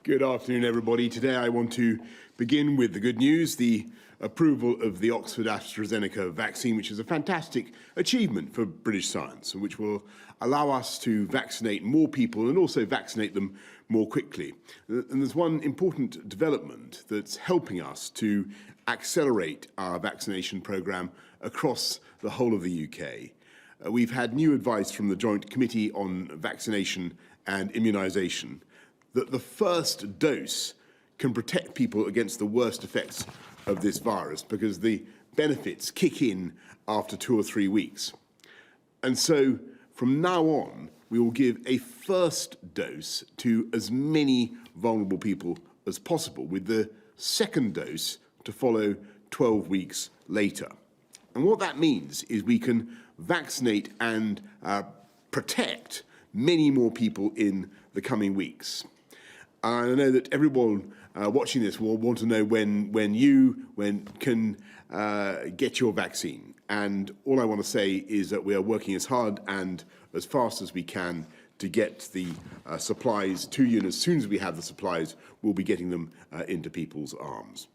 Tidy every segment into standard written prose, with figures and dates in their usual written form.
Good afternoon, everybody. Today I want to begin with the good news, the approval of the Oxford AstraZeneca vaccine, which is a fantastic achievement for British science and which will allow us to vaccinate more people and also vaccinate them more quickly. And there's one important development that's helping us to accelerate our vaccination programme across the whole of the UK. We've had new advice from the Joint Committee on Vaccination and Immunisation that the first dose can protect people against the worst effects of this virus because the benefits kick in after 2 or 3 weeks. And so from now on, we will give a first dose to as many vulnerable people as possible, with the second dose to follow 12 weeks later. And what that means is we can vaccinate and protect many more people in the coming weeks. I know that everyone watching this will want to know when you can get your vaccine. And all I want to say is that we are working as hard and as fast as we can to get the supplies to you. And as soon as we have the supplies, we'll be getting them into people's arms.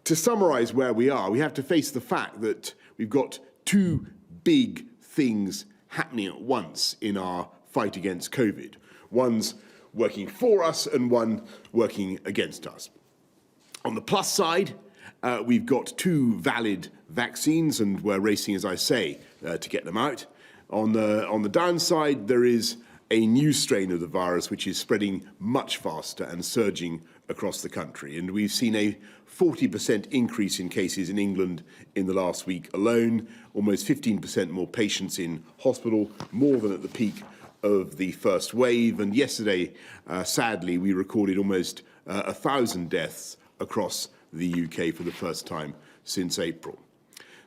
To summarise where we are, we have to face the fact that we've got two big things happening at once in our fight against COVID. One's working for us and one working against us. On the plus side, we've got two valid vaccines and we're racing, as I say, to get them out. On the downside, there is a new strain of the virus which is spreading much faster and surging across the country. And we've seen a 40% increase in cases in England in the last week alone, almost 15% more patients in hospital, more than at the peak of the first wave. And yesterday, sadly, we recorded almost 1,000 deaths across the UK for the first time since April.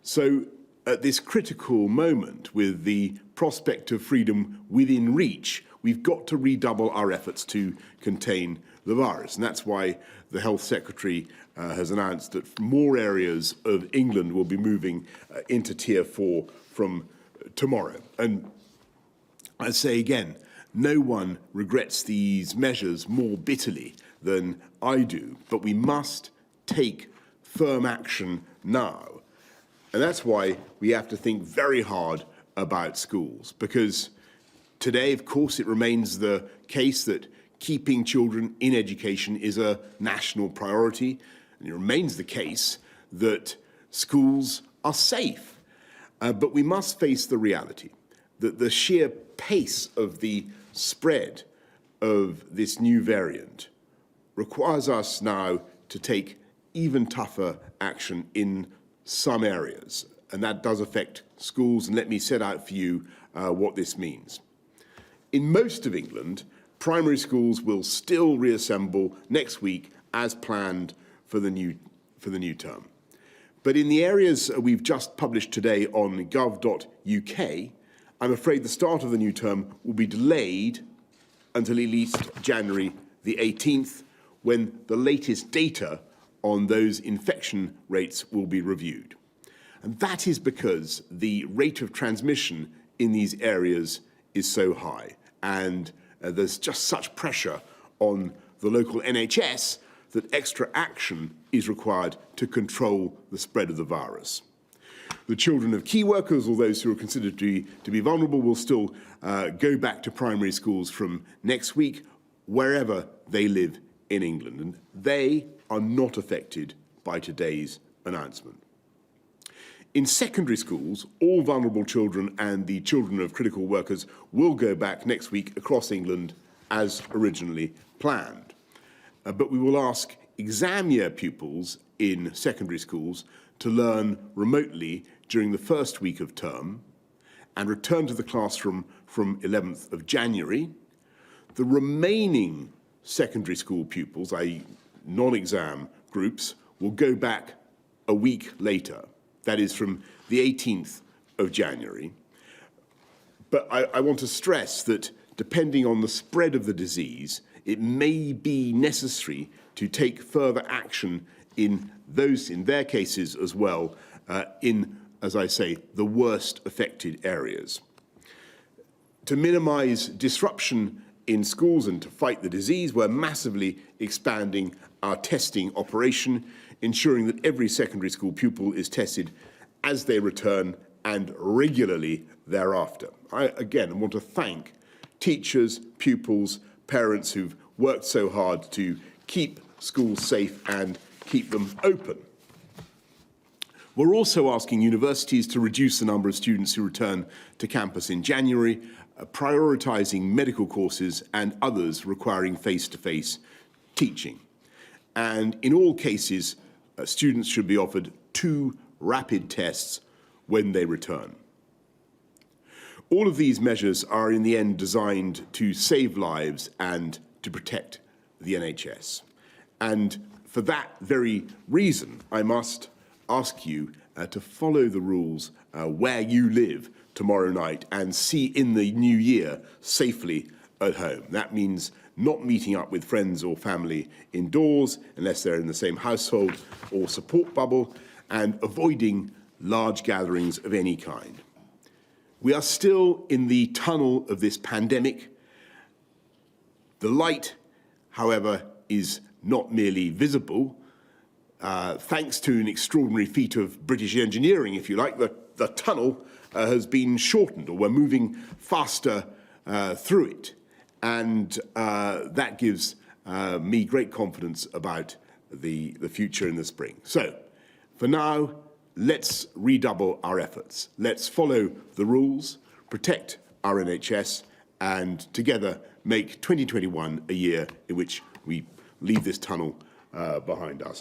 So at this critical moment, with the prospect of freedom within reach, we've got to redouble our efforts to contain the virus. And that's why the Health Secretary has announced that more areas of England will be moving into Tier 4 from tomorrow. And I say again, no one regrets these measures more bitterly than I do, but we must take firm action now. And that's why we have to think very hard about schools, because today, of course, it remains the case that keeping children in education is a national priority, and it remains the case that schools are safe. But we must face the reality that the sheer pace of the spread of this new variant requires us now to take even tougher action in some areas, and that does affect schools, and let me set out for you what this means. In most of England, primary schools will still reassemble next week as planned for the new term. But in the areas we've just published today on gov.uk, I'm afraid the start of the new term will be delayed until at least January the 18th, when the latest data on those infection rates will be reviewed. And that is because the rate of transmission in these areas is so high, and there's just such pressure on the local NHS that extra action is required to control the spread of the virus. The children of key workers or those who are considered to be vulnerable will still go back to primary schools from next week, wherever they live in England. And they are not affected by today's announcement. In secondary schools, all vulnerable children and the children of critical workers will go back next week across England as originally planned. But we will ask exam year pupils in secondary schools to learn remotely during the first week of term and return to the classroom from 11th of January. The remaining secondary school pupils, i.e. non-exam groups, will go back a week later. That is from the 18th of January. But I want to stress that depending on the spread of the disease, it may be necessary to take further action in their cases as well, in, as I say, the worst affected areas. To minimise disruption in schools and to fight the disease, we're massively expanding our testing operation, ensuring that every secondary school pupil is tested as they return and regularly thereafter. I, again, want to thank teachers, pupils, parents who've worked so hard to keep schools safe and keep them open. We're also asking universities to reduce the number of students who return to campus in January, prioritising medical courses and others requiring face-to-face teaching. And in all cases, students should be offered 2 rapid tests when they return. All of these measures are in the end designed to save lives and to protect the NHS. And for that very reason, I must ask you to follow the rules where you live tomorrow night and see in the new year safely at home. That means not meeting up with friends or family indoors unless they're in the same household or support bubble, and avoiding large gatherings of any kind. We are still in the tunnel of this pandemic. The light, however, is not merely visible. Thanks to an extraordinary feat of British engineering, if you like, the tunnel has been shortened, or we're moving faster through it. And that gives me great confidence about the future in the spring. So, for now, let's redouble our efforts. Let's follow the rules, protect our NHS, and together make 2021 a year in which we leave this tunnel behind us.